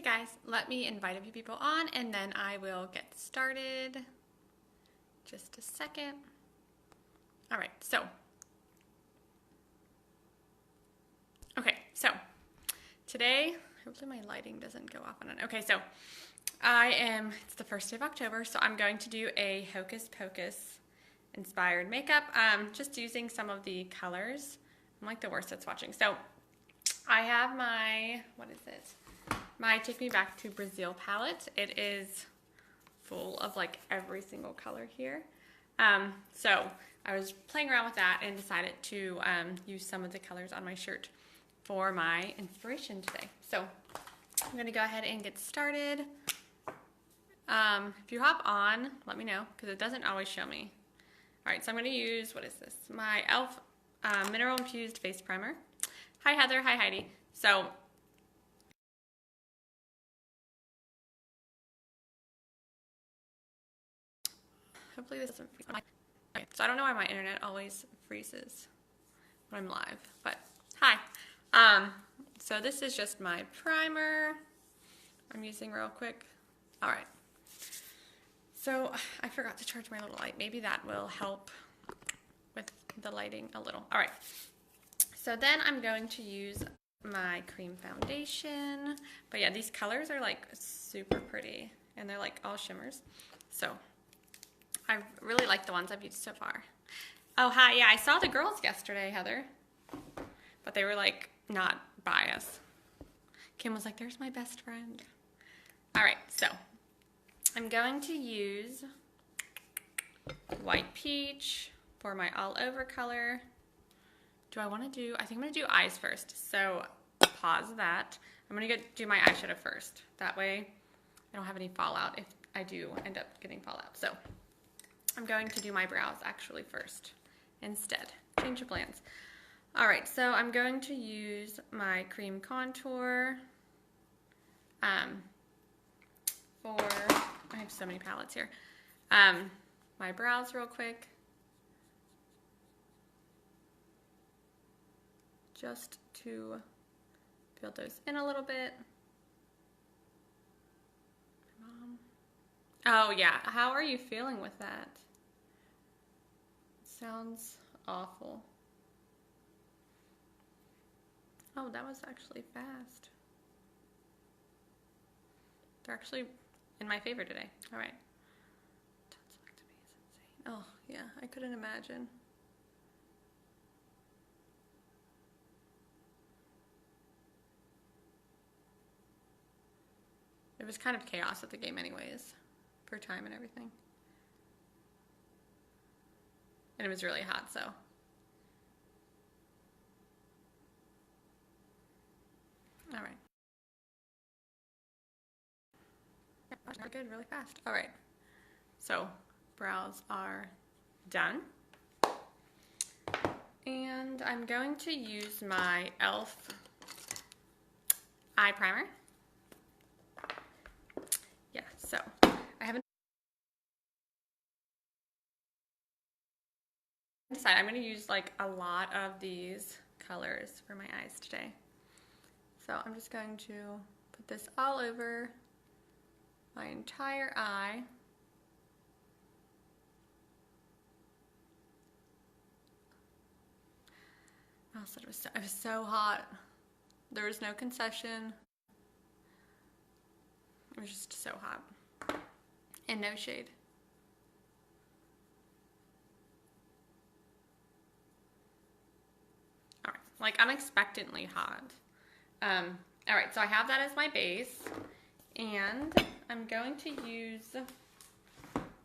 guys, let me invite a few people on and then I will get started. Just a second. All right, so today, hopefully my lighting doesn't go off on it. Okay, so it's the first day of October, so I'm going to do a Hocus Pocus inspired makeup, just using some of the colors. I'm like the worst at swatching. So I have my, my Take Me Back to Brazil palette. It is full of like every single color here. So I was playing around with that and decided to use some of the colors on my shirt for my inspiration today. So I'm going to go ahead and get started. If you hop on, let me know because it doesn't always show me. All right, so I'm going to use, my e.l.f. Mineral Infused Face Primer. Hi Heather, hi Heidi. So hopefully this doesn't freeze. Okay, so I don't know why my internet always freezes when I'm live, but hi. So this is just my primer I'm using real quick. All right. So I forgot to charge my little light. Maybe that will help with the lighting a little. All right. So then I'm going to use my cream foundation. But yeah, these colors are like super pretty and they're like all shimmers. So I really like the ones I've used so far. Oh, hi. Yeah, I saw the girls yesterday, Heather. But they were like not by us. Kim was like, there's my best friend. All right, so I'm going to use White Peach for my all over color. I think I'm gonna do eyes first. So pause that. I'm gonna do my eyeshadow first. That way I don't have any fallout if I do end up getting fallout. So I'm going to do my brows actually first instead. Change of plans. All right, so I'm going to use my cream contour I have so many palettes here. My brows real quick. Just to build those in a little bit. Oh yeah, how are you feeling with that? Sounds awful. Oh, that was actually fast. They're actually in my favor today. All right. Oh yeah, I couldn't imagine. It was kind of chaos at the game anyways, for time and everything. And it was really hot, so. All right. Good, really fast. All right. So, brows are done. And I'm going to use my e.l.f. eye primer. Yeah, so I haven't decided. I'm going to use like a lot of these colors for my eyes today. So I'm just going to put this all over my entire eye. Oh, it was so hot. There was no concession. It was just so hot. And no shade. All right, like I'm expectantly hot. All right, so I have that as my base. And I'm going to use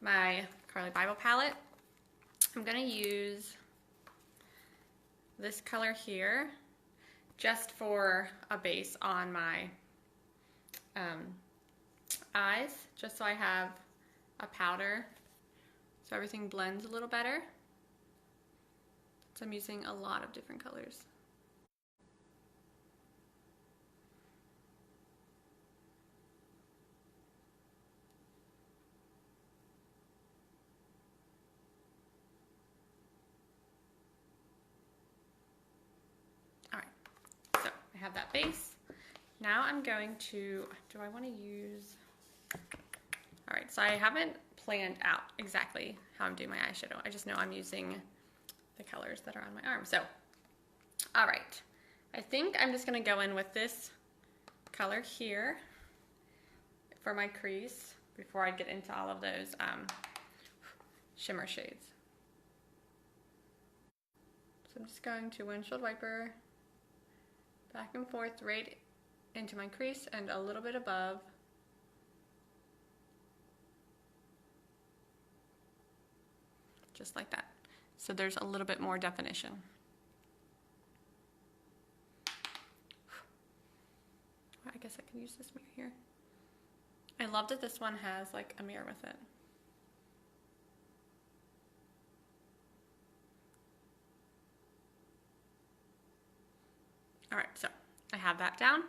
my Carly Bible palette. I'm going to use this color here just for a base on my eyes, just so I have a powder so everything blends a little better. So I'm using a lot of different colors. All right, so I have that base. now I'm going to, do I want to use, all right, so I haven't planned out exactly how I'm doing my eyeshadow. I just know I'm using the colors that are on my arm. So, all right, I think I'm just gonna go in with this color here for my crease before I get into all of those shimmer shades. So I'm just going to windshield wiper back and forth right into my crease and a little bit above. Just like that. So there's a little bit more definition. I guess I can use this mirror here. I love that this one has like a mirror with it. All right, so I have that down.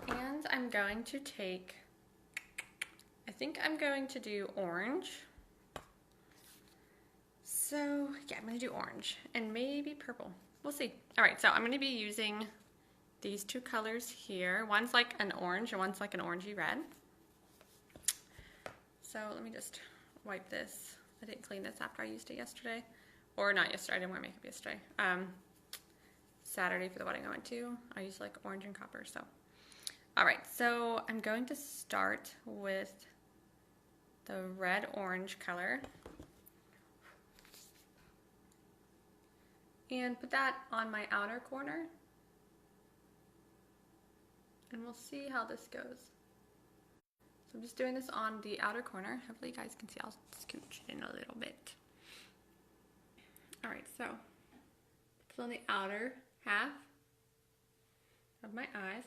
And I'm going to take, I think I'm going to do orange. So yeah, I'm gonna do orange and maybe purple. We'll see. All right, so I'm gonna be using these two colors here. One's like an orange and one's like an orangey red. So let me just wipe this. I didn't clean this after I used it yesterday. Or not yesterday, I didn't wear makeup yesterday. Saturday for the wedding I went to, I used like orange and copper, so. All right, so I'm going to start with the red-orange color. And put that on my outer corner. And we'll see how this goes. So I'm just doing this on the outer corner. Hopefully you guys can see. I'll scooch in a little bit. All right, so it's on the outer half of my eyes.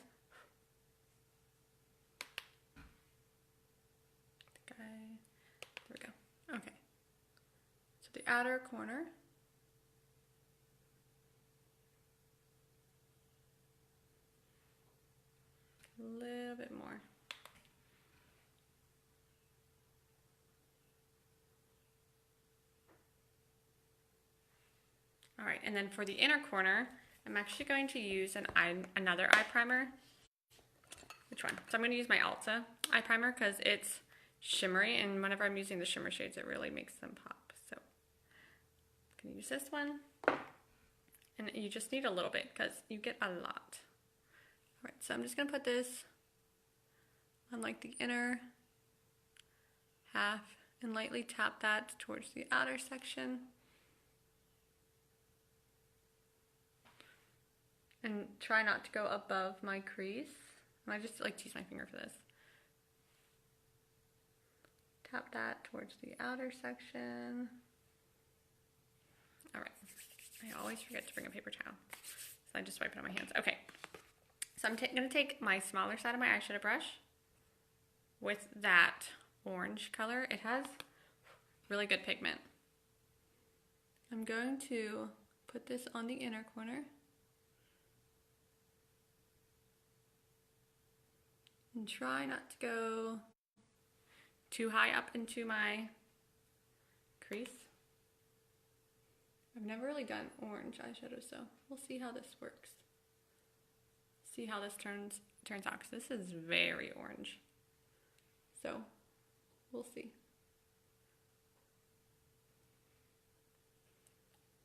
There we go. Okay. So the outer corner. A little bit more. All right, and then for the inner corner, I'm actually going to use another eye primer. Which one? So I'm going to use my Ulta eye primer because it's shimmery, and whenever I'm using the shimmer shades, it really makes them pop. So I'm going to use this one. And you just need a little bit because you get a lot. All right, so I'm just going to put this on like the inner half and lightly tap that towards the outer section. And try not to go above my crease. And I just like to use my finger for this. Tap that towards the outer section. All right, I always forget to bring a paper towel, so I just wipe it on my hands. Okay, so I'm gonna take my smaller side of my eyeshadow brush with that orange color. It has really good pigment. I'm going to put this on the inner corner. And try not to go too high up into my crease. I've never really done orange eyeshadow, so we'll see how this works. See how this turns out, because this is very orange. So we'll see.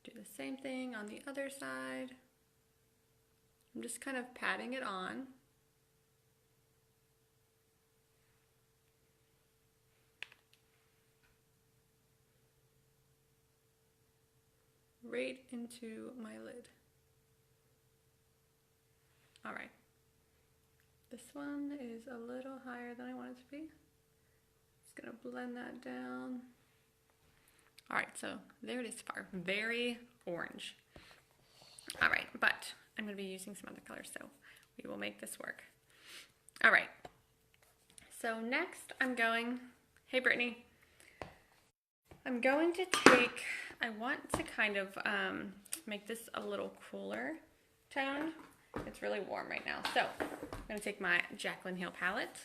Do the same thing on the other side. I'm just kind of patting it on. Right into my lid. All right. This one is a little higher than I want it to be. Just gonna blend that down. All right, so there it is far. Very orange. All right, but I'm gonna be using some other colors, so we will make this work. All right. So next I'm going, hey Brittany. I'm going to take, I want to kind of make this a little cooler tone. It's really warm right now. So I'm going to take my Jaclyn Hill palette.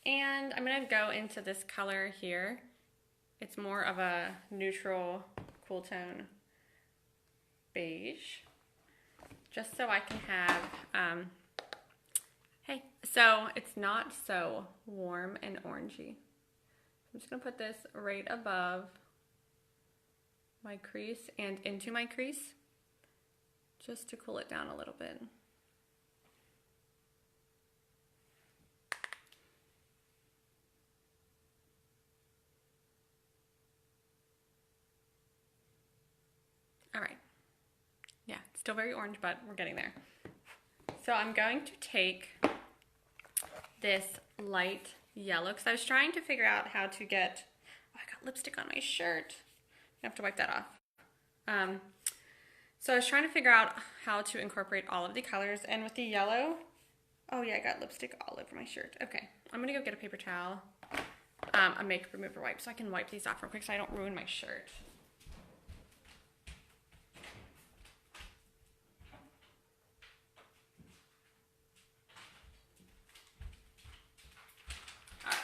And I'm going to go into this color here. It's more of a neutral, cool tone beige. just so I can have, hey, so it's not so warm and orangey. I'm just gonna put this right above my crease and into my crease, just to cool it down a little bit. All right. Yeah, it's still very orange, but we're getting there. So I'm going to take this light yellow, because I was trying to figure out how to get, oh, I got lipstick on my shirt. I have to wipe that off. So I was trying to figure out how to incorporate all of the colors, and with the yellow, oh yeah, I got lipstick all over my shirt. Okay, I'm gonna go get a paper towel, a makeup remover wipe, so I can wipe these off real quick so I don't ruin my shirt.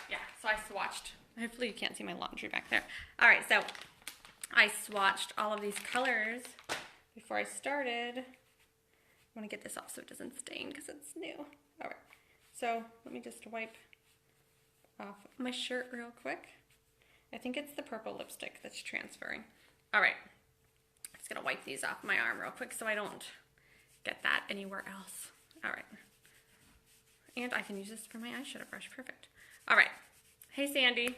Yeah, so I swatched. Hopefully you can't see my laundry back there. All right, so I swatched all of these colors before I started. I want to get this off so it doesn't stain because it's new. All right, so let me just wipe off my shirt real quick. I think it's the purple lipstick that's transferring. All right, I'm just gonna wipe these off my arm real quick so I don't get that anywhere else. All right, and I can use this for my eyeshadow brush, perfect. All right, hey Sandy,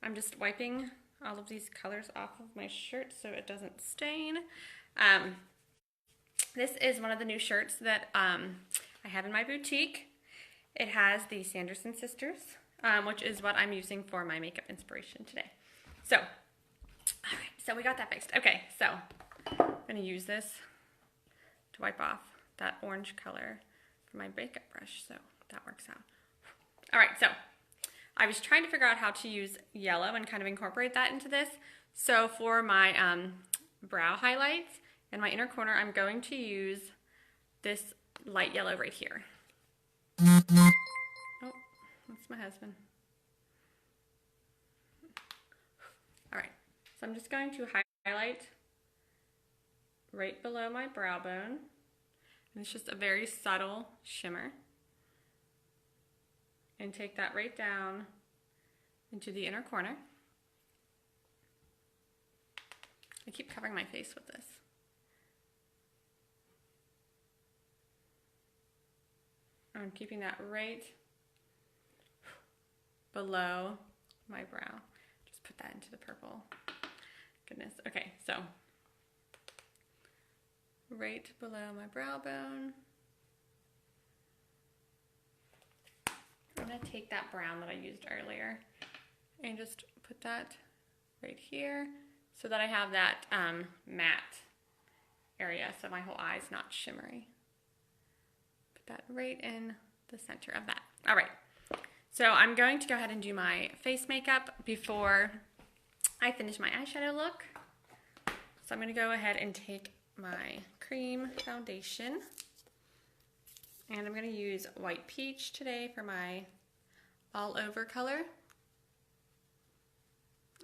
I'm just wiping all of these colors off of my shirt so it doesn't stain. This is one of the new shirts that I have in my boutique. It has the Sanderson sisters, which is what I'm using for my makeup inspiration today. So, all right, so we got that fixed. Okay, so I'm gonna use this to wipe off that orange color for my makeup brush, so that works out. All right, so I was trying to figure out how to use yellow and kind of incorporate that into this. So for my brow highlights in my inner corner, I'm going to use this light yellow right here. Oh, that's my husband. All right, so I'm just going to highlight right below my brow bone. And it's just a very subtle shimmer. And take that right down into the inner corner. I keep covering my face with this. I'm keeping that right below my brow. Just put that into the purple. Goodness. Okay, so right below my brow bone. I'm going to take that brown that I used earlier and just put that right here so that I have that matte area so my whole eye is not shimmery. Put that right in the center of that. All right, so I'm going to go ahead and do my face makeup before I finish my eyeshadow look. So I'm going to go ahead and take my cream foundation. And I'm going to use White Peach today for my all over color.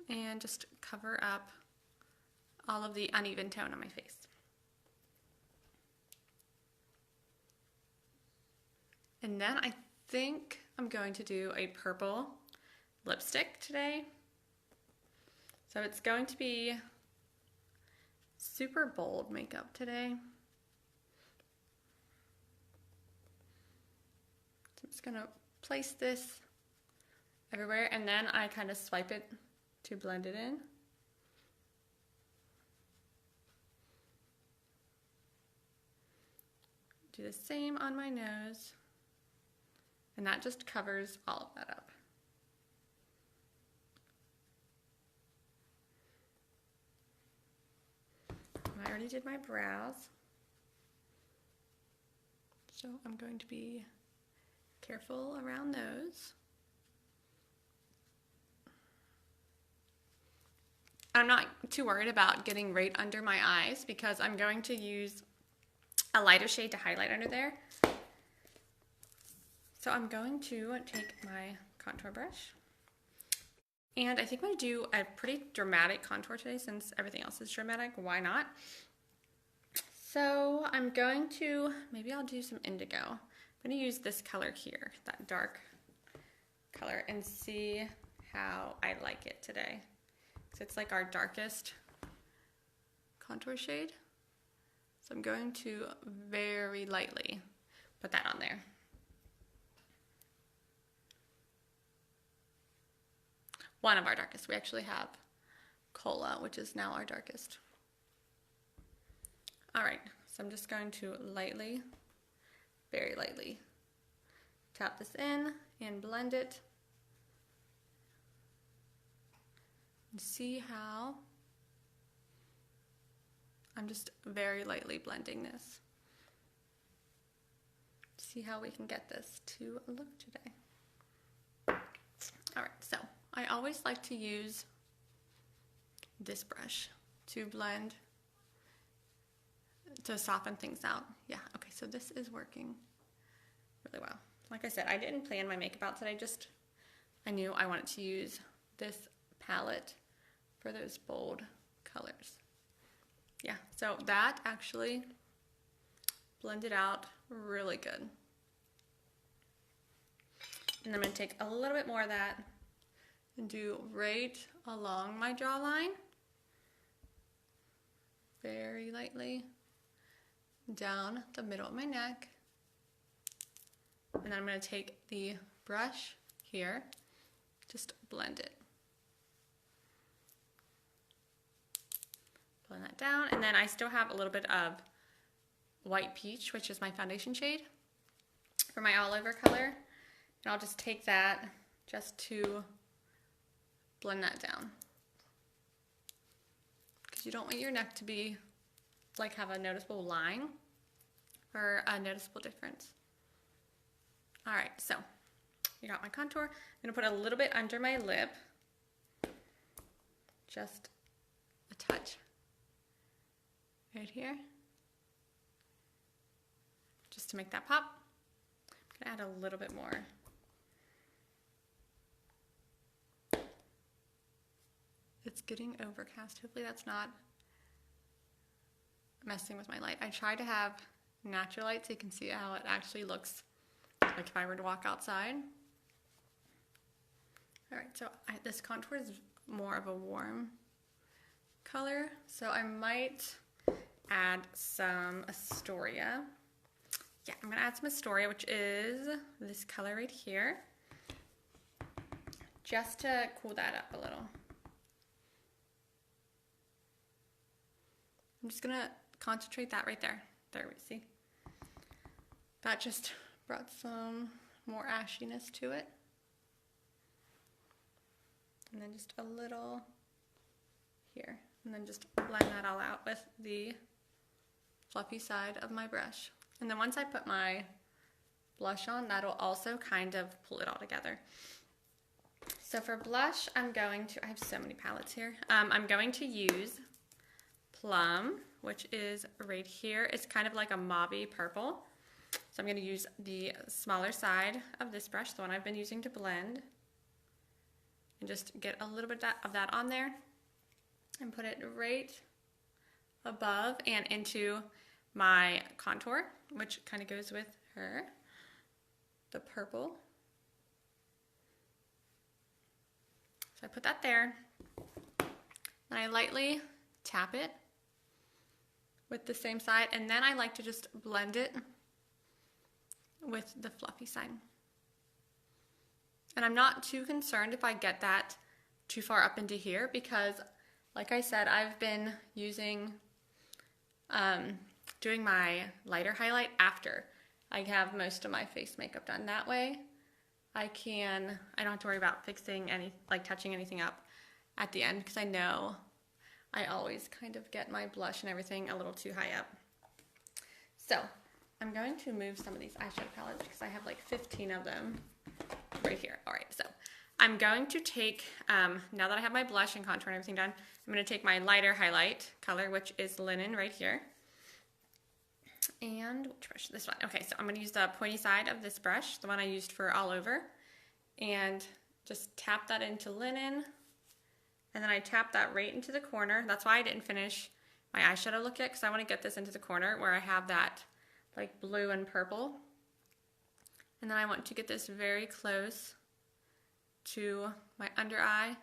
And just cover up all of the uneven tone on my face. And then I think I'm going to do a purple lipstick today. So it's going to be super bold makeup today. I'm just gonna place this everywhere and then I kind of swipe it to blend it in. Do the same on my nose and that just covers all of that up. I already did my brows, so I'm going to be careful around those. I'm not too worried about getting right under my eyes because I'm going to use a lighter shade to highlight under there. So I'm going to take my contour brush. And I think I'm going to do a pretty dramatic contour today since everything else is dramatic. Why not? So So I'm going to, maybe I'll do some indigo. I'm going to use this color here, that dark color, and see how I like it today. So it's like our darkest contour shade. So I'm going to very lightly put that on there. One of our darkest. We actually have Cola, which is now our darkest. All right, so I'm just going to lightly, very lightly, tap this in and blend it. And see how I'm just very lightly blending this. See how we can get this to look today. All right, so I always like to use this brush to blend, to soften things out. Yeah, okay, so this is working really well. Like I said, I didn't plan my makeup out today, I knew I wanted to use this palette for those bold colors. Yeah, so that actually blended out really good. And I'm going to take a little bit more of that and do right along my jawline, very lightly, down the middle of my neck. And then I'm going to take the brush here, just blend it. Blend that down, and then I still have a little bit of White Peach, which is my foundation shade, for my all over color. And I'll just take that just to blend that down. Because you don't want your neck to be, like, have a noticeable line or a noticeable difference. All right, so you got my contour. I'm gonna put a little bit under my lip, just a touch. Right here, just to make that pop. I'm gonna add a little bit more. It's getting overcast. Hopefully that's not messing with my light. I try to have natural light so you can see how it actually looks like if I were to walk outside. All right, so this contour is more of a warm color, so I might add some Astoria. Yeah, I'm gonna add some Astoria, which is this color right here, just to cool that up a little. I'm just gonna concentrate that right there. There we see. That just brought some more ashiness to it. And then just a little here. And then just blend that all out with the fluffy side of my brush. And then once I put my blush on, that'll also kind of pull it all together. So for blush, I have so many palettes here. I'm going to use Plum, which is right here. It's kind of like a mauve-y purple. So I'm going to use the smaller side of this brush, the one I've been using to blend, and just get a little bit of that on there and put it right above and into my contour, which kind of goes with her, the purple. So I put that there, and I lightly tap it with the same side, and then I like to just blend it with the fluffy side. And I'm not too concerned if I get that too far up into here, because like I said, I've been using, doing my lighter highlight after I have most of my face makeup done. That way I don't have to worry about fixing touching anything up at the end, because I know I always kind of get my blush and everything a little too high up. So I'm going to move some of these eyeshadow palettes because I have like 15 of them right here. All right, so I'm going to take, now that I have my blush and contour and everything done, I'm going to take my lighter highlight color, which is Linen right here. And which brush? This one. Okay, so I'm going to use the pointy side of this brush, the one I used for all over, and just tap that into Linen. And then I tap that right into the corner. That's why I didn't finish my eyeshadow look yet because I want to get this into the corner where I have that like blue and purple. And then I want to get this very close to my under eye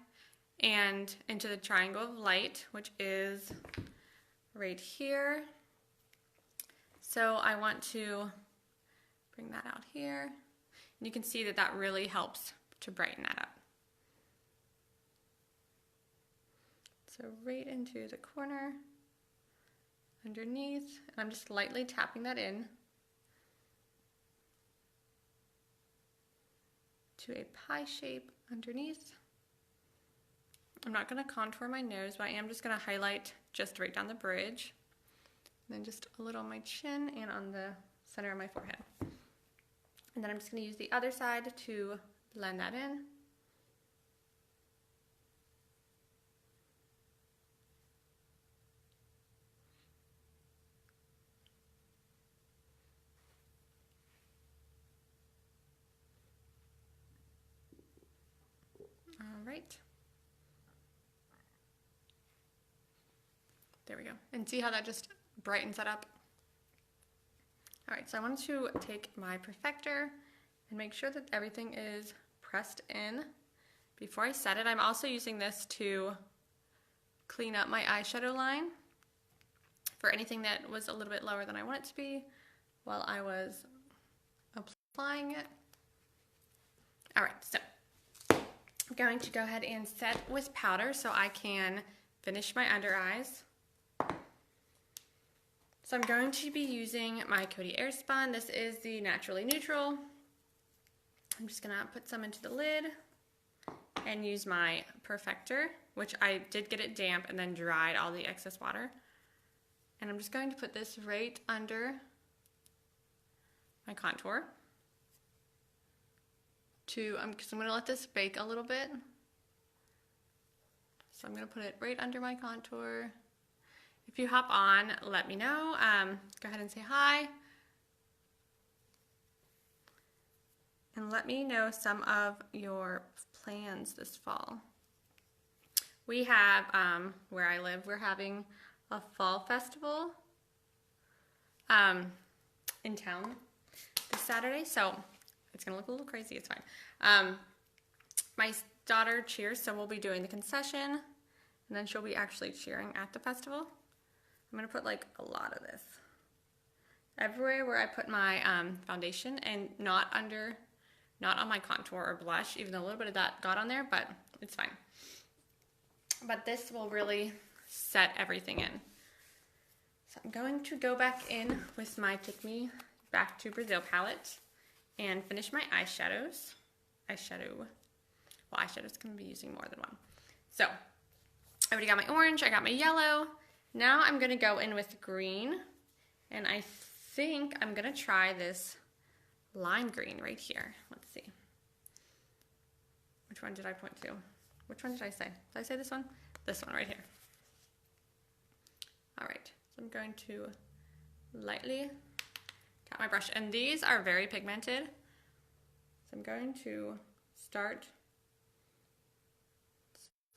and into the triangle of light, which is right here. So I want to bring that out here. And you can see that that really helps to brighten that up. So right into the corner, underneath, and I'm just lightly tapping that in to a pie shape underneath. I'm not going to contour my nose, but I am just going to highlight just right down the bridge, and then just a little on my chin and on the center of my forehead. And then I'm just going to use the other side to blend that in. All right. There we go. And see how that just brightens that up? All right, so I wanted to take my perfector and make sure that everything is pressed in before I set it. I'm also using this to clean up my eyeshadow line for anything that was a little bit lower than I want it to be while I was applying it. All right, so I'm going to go ahead and set with powder so I can finish my under eyes. So I'm going to be using my Coty Airspun. This is the Naturally Neutral. I'm just gonna put some into the lid and use my perfector, which I did get it damp and then dried all the excess water. And I'm just going to put this right under my contour. Because I'm gonna let this bake a little bit. So I'm gonna put it right under my contour. If you hop on, let me know. Go ahead and say hi. And let me know some of your plans this fall. We have, where I live, we're having a fall festival in town this Saturday. So it's gonna look a little crazy, it's fine. My daughter cheers, so we'll be doing the concession, and then she'll be actually cheering at the festival. I'm gonna put like a lot of this everywhere where I put my foundation, and not on my contour or blush, even though a little bit of that got on there, but it's fine. But this will really set everything in. So I'm going to go back in with my Take Me Back to Brazil palette and finish my eyeshadows. Well, eyeshadows can be using more than one. So I already got my orange, I got my yellow. Now I'm gonna go in with green, and I think I'm gonna try this lime green right here. Let's see. Which one did I point to? Which one did I say? Did I say this one? This one right here. All right, so I'm going to lightly tap my brush, and these are very pigmented. So I'm going to start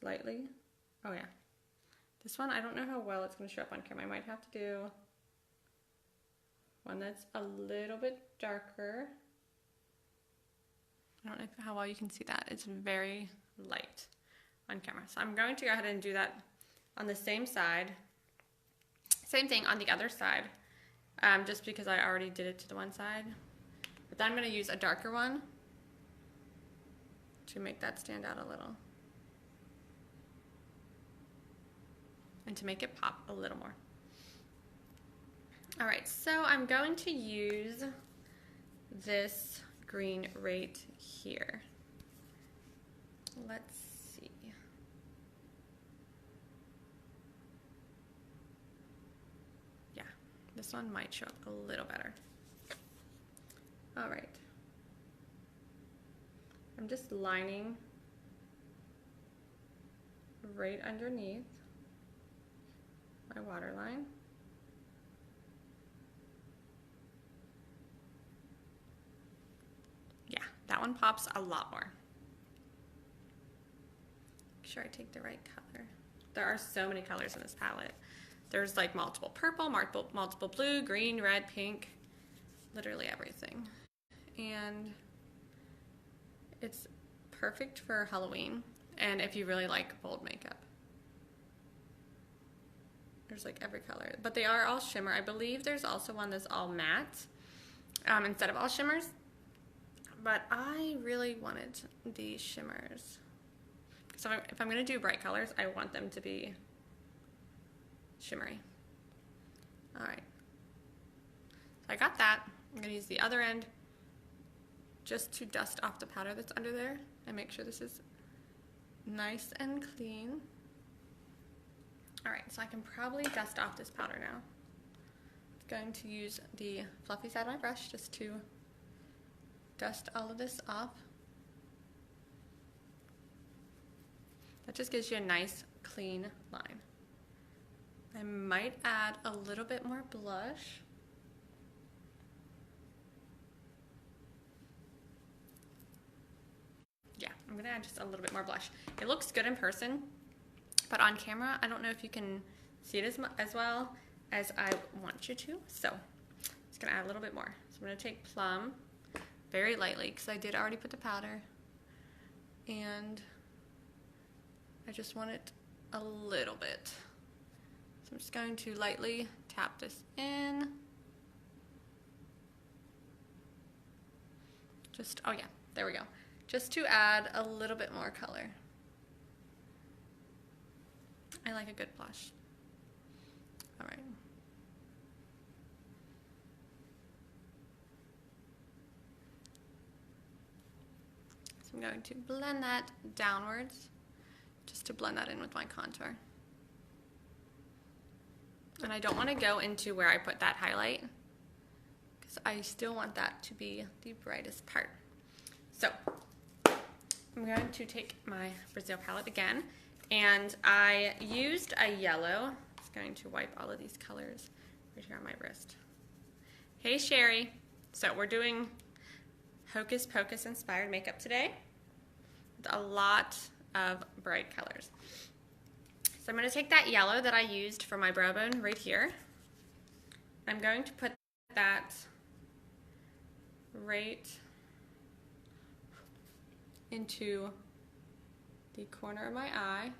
slightly. Oh yeah. This one, I don't know how well it's going to show up on camera. I might have to do one that's a little bit darker. I don't know how well you can see that. It's very light on camera. So I'm going to go ahead and do that on the same side. Same thing on the other side, just because I already did it to the one side. But then I'm going to use a darker one to make that stand out a little. And to make it pop a little more. All right, so I'm going to use this green right here. Let's see. Yeah, this one might show up a little better. All right. I'm just lining right underneath my waterline. Yeah, that one pops a lot more. Make sure I take the right color. There are so many colors in this palette. There's like multiple purple, multiple blue, green, red, pink, literally everything. And it's perfect for Halloween and if you really like bold makeup. There's like every color, but they are all shimmer. I believe there's also one that's all matte instead of all shimmers, but I really wanted these shimmers. So if I'm going to do bright colors, I want them to be shimmery. All right, so I got that. I'm going to use the other end just to dust off the powder that's under there and make sure this is nice and clean. All right, so I can probably dust off this powder now. I'm going to use the fluffy side of my brush just to dust all of this off. That just gives you a nice, clean line. I might add a little bit more blush. Yeah, I'm gonna add just a little bit more blush. It looks good in person, but on camera, I don't know if you can see it as well as I want you to. So, I'm just gonna add a little bit more. So I'm gonna take Plum very lightly because I did already put the powder, and I just want it a little bit. So I'm just going to lightly tap this in. Just, oh yeah, there we go. Just to add a little bit more color. I like a good blush. All right. So I'm going to blend that downwards, just to blend that in with my contour. And I don't want to go into where I put that highlight, because I still want that to be the brightest part. So I'm going to take my Brazil palette again, and I used a yellow. I'm just going to wipe all of these colors right here on my wrist. Hey Sherry, so we're doing Hocus Pocus inspired makeup today with a lot of bright colors. So I'm going to take that yellow that I used for my brow bone right here. I'm going to put that right into the corner of my eye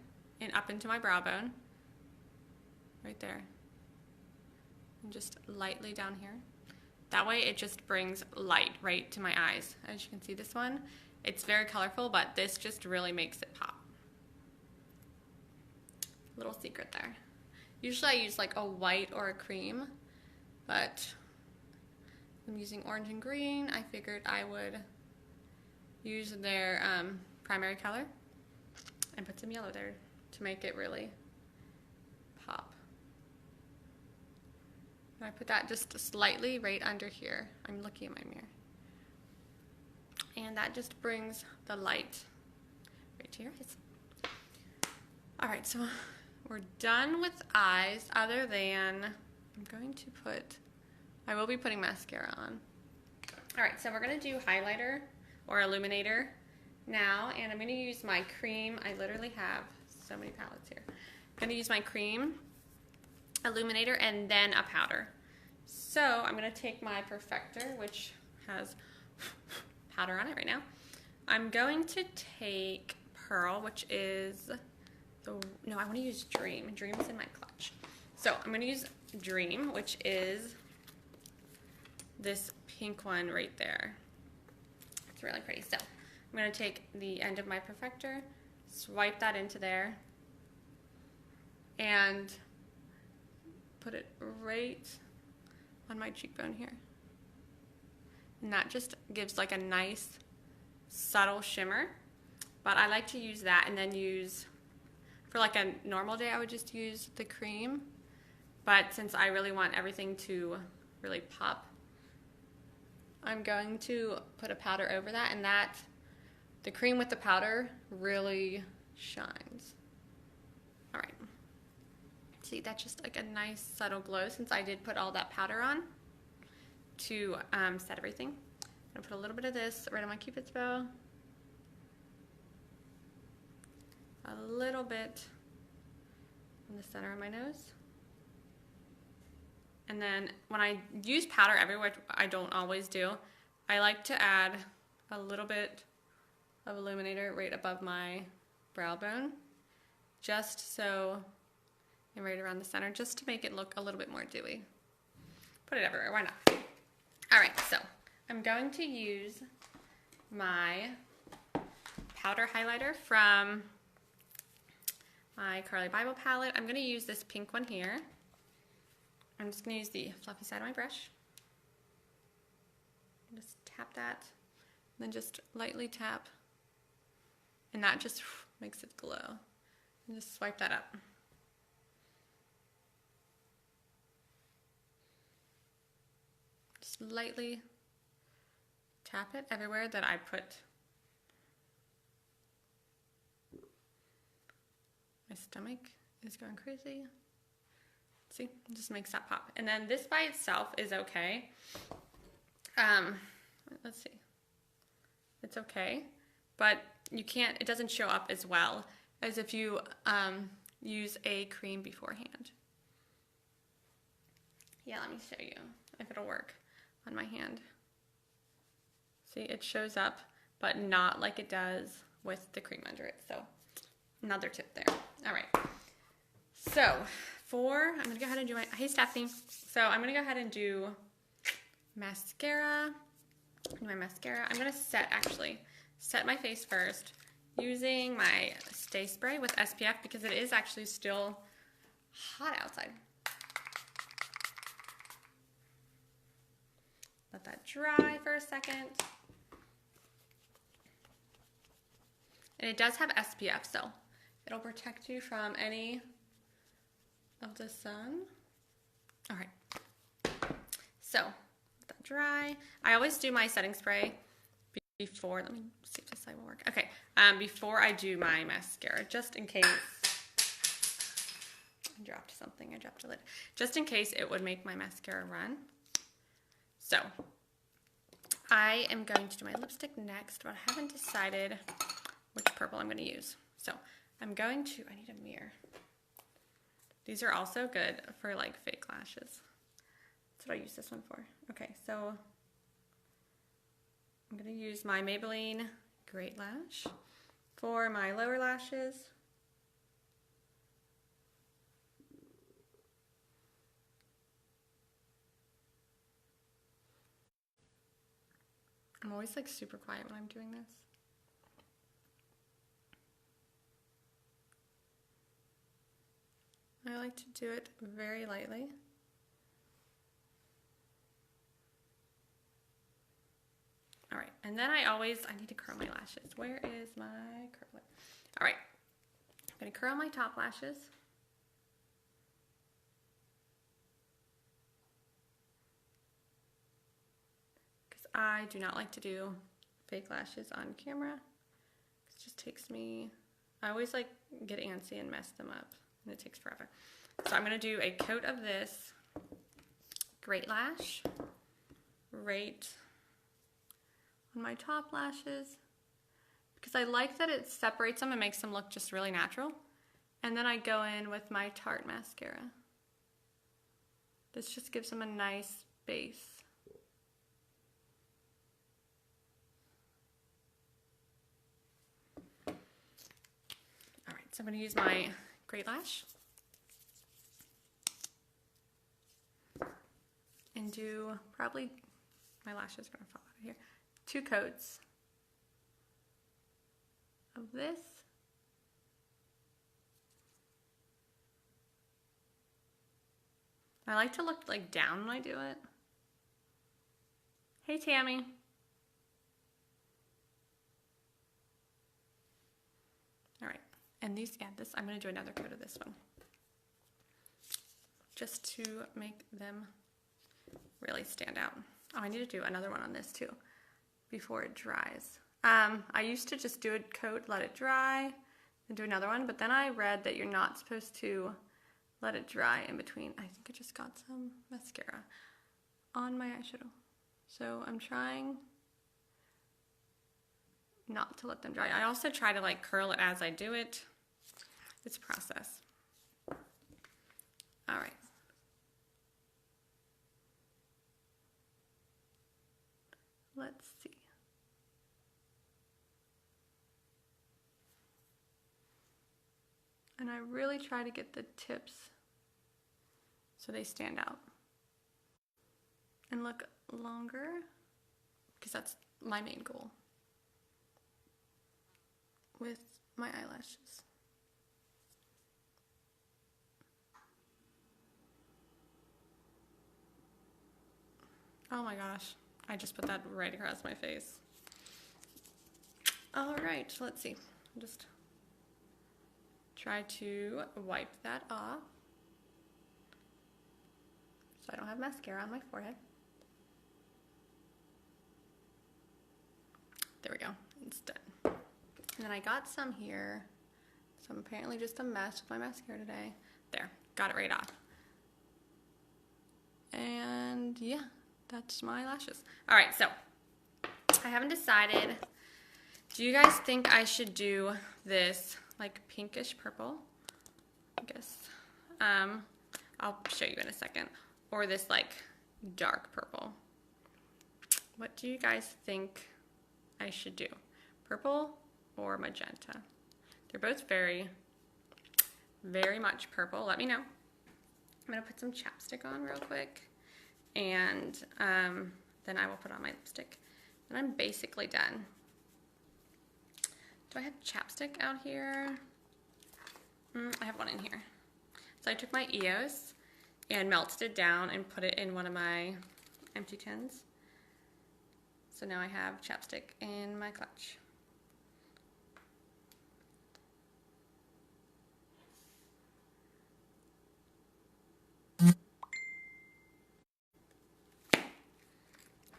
and up into my brow bone, right there, and just lightly down here. That way it just brings light right to my eyes. As you can see, this one, it's very colorful, but this just really makes it pop. Little secret there. Usually I use like a white or a cream, but I'm using orange and green. I figured I would use their primary color and put some yellow there to make it really pop. And I put that just slightly right under here. I'm looking at my mirror. And that just brings the light right to your eyes. All right, so we're done with eyes, other than I'm going to put, I will be putting mascara on. All right, so we're gonna do highlighter or illuminator now, and I'm gonna use my cream. I literally have so many palettes here. I'm gonna use my cream, illuminator, and then a powder. So I'm gonna take my Perfector, which has powder on it right now. I'm going to take Pearl, which is no, I want to use Dream. Dream is in my clutch. So I'm going to use Dream, which is this pink one right there. It's really pretty. So I'm going to take the end of my Perfector, swipe that into there, and put it right on my cheekbone here. And that just gives like a nice subtle shimmer. But I like to use that and then use, for like a normal day, I would just use the cream. But since I really want everything to really pop, I'm going to put a powder over that, and that, the cream with the powder really shines. All right. See, that's just like a nice subtle glow since I did put all that powder on to set everything. I'm gonna put a little bit of this right on my Cupid's bow. A little bit in the center of my nose. And then when I use powder everywhere, which I don't always do, I like to add a little bit of illuminator right above my brow bone, just so, and right around the center, just to make it look a little bit more dewy. Put it everywhere, why not? All right, so I'm going to use my powder highlighter from my Carly Bible palette. I'm gonna use this pink one here. I'm just gonna use the fluffy side of my brush. Just tap that, and then just lightly tap, and that just makes it glow. And just swipe that up. Just lightly tap it everywhere that I put my stomach is going crazy. See, it just makes that pop. And then this by itself is okay. Let's see. It's okay, but you can't, it doesn't show up as well as if you use a cream beforehand. Yeah, let me show you if it'll work on my hand. See, it shows up, but not like it does with the cream under it. So another tip there. All right. So I'm gonna go ahead and do hey Stephanie. So I'm gonna go ahead and do mascara. My mascara. I'm gonna set my face first using my Stay Spray with SPF because it is actually still hot outside. Let that dry for a second. And it does have SPF, so it'll protect you from any of the sun. All right, so let that dry. I always do my setting spray before, let me see if this side will work. Okay, before I do my mascara, just in case. I dropped something, I dropped a lid. Just in case it would make my mascara run. So, I am going to do my lipstick next, but I haven't decided which purple I'm going to use. So, I need a mirror. These are also good for like fake lashes. That's what I use this one for. Okay, so I'm gonna use my Maybelline Great Lash for my lower lashes. I'm always like super quiet when I'm doing this. I like to do it very lightly. All right, and then I need to curl my lashes. Where is my curler? All right, I'm gonna curl my top lashes. Because I do not like to do fake lashes on camera. It just takes me, I always like get antsy and mess them up. And it takes forever. So I'm going to do a coat of this Great Lash right on my top lashes because I like that it separates them and makes them look just really natural. And then I go in with my Tarte mascara. This just gives them a nice base. All right, so I'm going to use my Great Lash and do probably, my lashes are going to fall out of here, 2 coats of this. I like to look like down when I do it. Hey Tammy. All right. And these, I'm going to do another coat of this one. Just to make them really stand out. Oh, I need to do another one on this too, before it dries. I used to just do a coat, let it dry, and do another one, but then I read that you're not supposed to let it dry in between. I think I just got some mascara on my eyeshadow. So I'm trying not to let them dry. I also try to like curl it as I do it. It's a process. All right. Let's see. And I really try to get the tips so they stand out and look longer, because that's my main goal with my eyelashes. Oh my gosh, I just put that right across my face. All right, let's see. Just try to wipe that off so I don't have mascara on my forehead. There we go, it's done. And then I got some here, so I'm apparently just a mess with my mascara today. There, got it right off. And yeah, that's my lashes. All right, so I haven't decided. Do you guys think I should do this like pinkish purple? I guess. I'll show you in a second. Or this like dark purple. What do you guys think I should do? Purple or magenta? They're both very, very much purple. Let me know. I'm gonna put some chapstick on real quick, and then I will put on my lipstick. And I'm basically done. Do I have chapstick out here? I have one in here. So I took my EOS and melted it down and put it in one of my empty tins. So now I have chapstick in my clutch.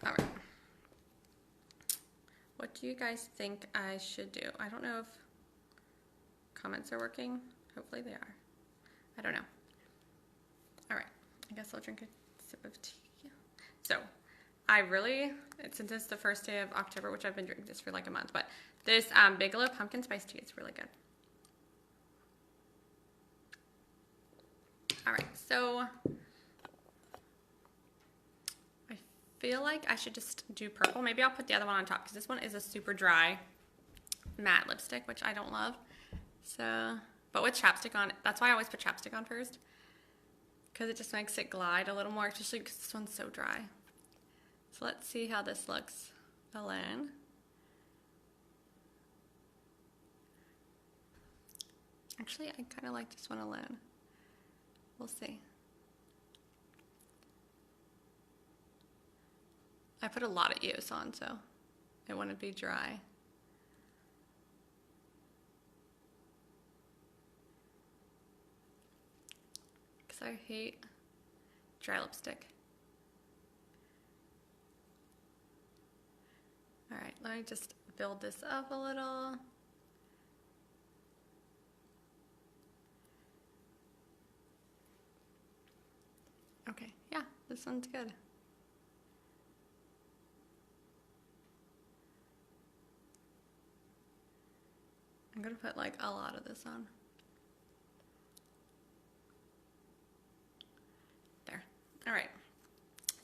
All right. What do you guys think I should do? I don't know if comments are working. Hopefully they are. I don't know. All right, I guess I'll drink a sip of tea. So I really, since it's the first day of October, which I've been drinking this for like a month, but this Bigelow pumpkin spice tea is really good. All right, so I feel like I should just do purple. Maybe I'll put the other one on top, because this one is a super dry matte lipstick, which I don't love. So, but with chapstick on, that's why I always put chapstick on first, because it just makes it glide a little more, especially because this one's so dry. So let's see how this looks alone. Actually, I kind of like this one alone. We'll see. I put a lot of EOS on, so it wouldn't be dry. Because I hate dry lipstick. All right, let me just build this up a little. Okay, yeah, this one's good. I'm gonna put like a lot of this on. There. All right.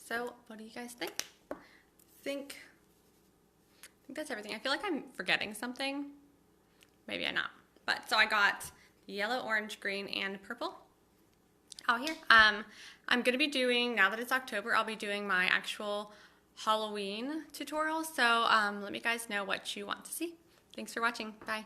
So, what do you guys think? I think that's everything. I feel like I'm forgetting something. Maybe I'm not. But so I got yellow, orange, green, and purple out here. I'm gonna be doing, now that it's October, I'll be doing my actual Halloween tutorial. So let me guys know what you want to see. Thanks for watching. Bye.